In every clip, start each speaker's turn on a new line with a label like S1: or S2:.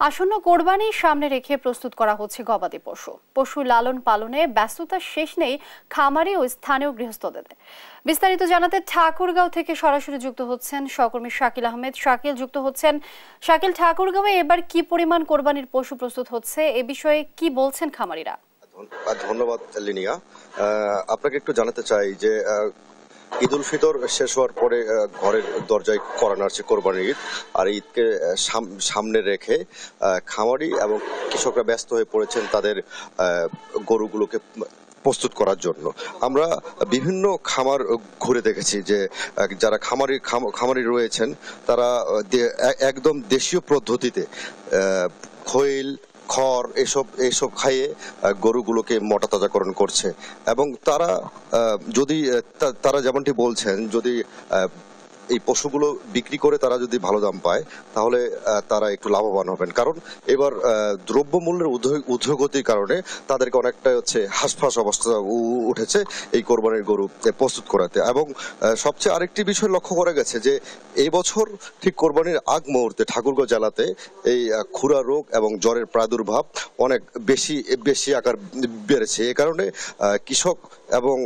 S1: আসন্ন কোরবানির সামনে রেখে প্রস্তুত করা হচ্ছে গবাদি পশু। পশু লালন পালনে ব্যস্ততার শেষ নেই খামারি ও স্থানীয় গৃহস্থদের। বিস্তারিত জানাতে ঠাকুরগাঁও থেকে সরাসরি যুক্ত হচ্ছেন সহকর্মী শাকিল আহমেদ। শাকিল যুক্ত হচ্ছেন। শাকিল, ঠাকুরগাঁওয়ে এবার কি পরিমাণ কোরবানির পশু প্রস্তুত হচ্ছে, এ বিষয়ে কি বলছেন খামারিরা?
S2: ধন্যবাদ লিনিয়া। আপনাকে একটু জানাতে চাই যে ঈদ উল ফিতর শেষ হওয়ার পরে ঘরের দরজায় করা নাড়ছে কোরবানির ঈদ। আর ঈদকে সামনে রেখে খামারি এবং কৃষকরা ব্যস্ত হয়ে পড়েছেন তাদের গরুগুলোকে প্রস্তুত করার জন্য। আমরা বিভিন্ন খামার ঘুরে দেখেছি যে যারা খামারি রয়েছেন তারা একদম দেশীয় পদ্ধতিতে খৈল খড় এসব খাইয়ে গরুগুলোকে মোটা তাজাকরণ করছে। এবং তারা যেমনটি বলছেন, যদি এই পশুগুলো বিক্রি করে তারা যদি ভালো দাম পায় তাহলে তারা একটু লাভবান হবেন। কারণ এবার দ্রব্যমূল্যের ঊর্ধ্বগতির কারণে তাদেরকে অনেকটা হাঁসফাঁস অবস্থা উঠেছে এই কোরবানির গরু প্রস্তুত করাতে। এবং সবচেয়ে আরেকটি বিষয় লক্ষ্য করা গেছে যে এই বছর ঠিক কোরবানির আগ মুহূর্তে ঠাকুরগাঁও জেলাতে এই খুরা রোগ এবং জ্বরের প্রাদুর্ভাব অনেক বেশি আকার বেড়েছে। এ কারণে কৃষক এবং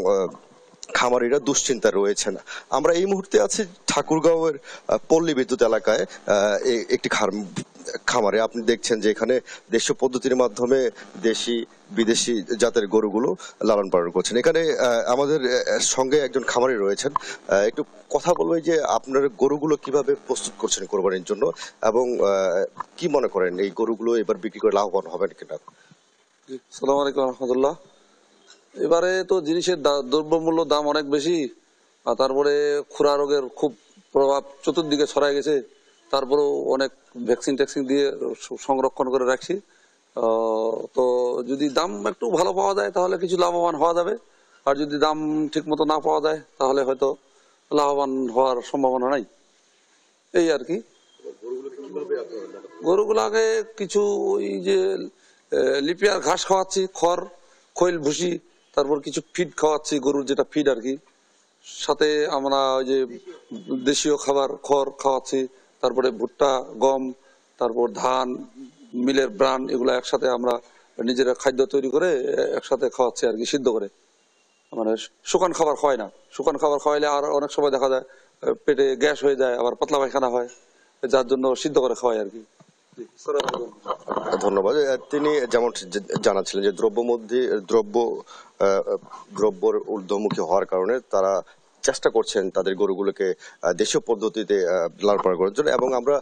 S2: খামারিরা দুশ্চিন্তায় রয়েছেন। আমরা এই মুহূর্তে আছি ঠাকুরগাঁওয়ের পল্লী বিদ্যুৎ এলাকায় একটি খামারে। আপনি দেখছেন যে এখানে দেশীয় পদ্ধতির মাধ্যমে দেশি বিদেশি জাতের গরুগুলো লালন পালন করছেন। এখানে আমাদের সঙ্গে একজন খামারি রয়েছেন, একটু কথা বলবো যে আপনার গরুগুলো কিভাবে প্রস্তুত করছেন কোরবানির জন্য, এবং কি মনে করেন এই গরুগুলো এবার বিক্রি করে লাভবান হবেন কিনা?
S3: আসসালামু আলাইকুম রহমতুল্লাহ। এবারে তো জিনিসের দ্রব্যমূল্য দাম অনেক বেশি, আর তারপরে খুরা রোগের খুব প্রভাব চতুর্দিকে ছড়াই গেছে। তারপরেও অনেক ভ্যাকসিন ট্যাক্সিন দিয়ে সংরক্ষণ করে রাখছি। তো যদি দাম একটু ভালো পাওয়া যায় তাহলে কিছু লাভবান হওয়া যাবে, আর যদি দাম ঠিক মতো না পাওয়া যায় তাহলে হয়তো লাভবান হওয়ার সম্ভাবনা নাই। এই আর কি। গরুগুলাকে কিছু ওই যে লিপিয়ার ঘাস খাওয়াচ্ছি, খড় খৈল ভুসি, তারপর কিছু ফিড খাওয়াচ্ছি, গরুর যেটা ফিড আর কি। সাথে আমরা ওই যে দেশীয় খাবার খড় খাওয়াচ্ছি, তারপরে ভুট্টা গম, তারপর ধান মিলের ব্রান, এগুলো একসাথে আমরা নিজেরা খাদ্য তৈরি করে একসাথে খাওয়াচ্ছি আর কি, সিদ্ধ করে। মানে শুকান খাবার খাওয়াই না। শুকান খাবার খাওয়াইলে আর অনেক সময় দেখা যায় পেটে গ্যাস হয়ে যায়, আবার পাতলা পায়খানা হয়, যার জন্য সিদ্ধ করে খাওয়াই আর কি।
S2: ধন্যবাদ। তিনি যেমন জানাচ্ছিলেন যে দ্রব্যর ঊর্ধ্বমুখী হওয়ার কারণে তারা চেষ্টা করছেন তাদের গরুগুলোকে দেশীয় পদ্ধতিতে লালন পালন করার জন্য। এবং আমরা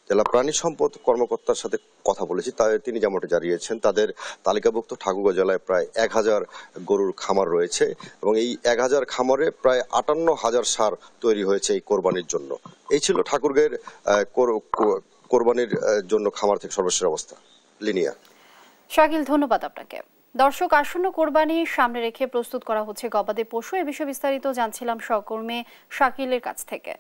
S2: জেলা প্রাণী সম্পদ কর্মকর্তার সাথে কথা বলেছি, তিনি যেমনটা জানিয়েছেন তাদের তালিকাভুক্ত ঠাকুরগাঁও জেলায় প্রায় 1000 গরুর খামার রয়েছে, এবং এই 1000 খামারে প্রায় 58,000 ষাঁড় তৈরি হয়েছে এই কোরবানির জন্য। এই ছিল ঠাকুরগাঁওয়ের কোরবানির জন্য খামার থেকে সর্বশেষ অবস্থা। লিনিয়া।
S1: শাকিল, ধন্যবাদ আপনাকে। দর্শক, আসন্ন কোরবানি সামনে রেখে প্রস্তুত করা হচ্ছে গবাদি পশু, এ বিষয়ে বিস্তারিত জানছিলাম সহকর্মী শাকিলের কাছ থেকে।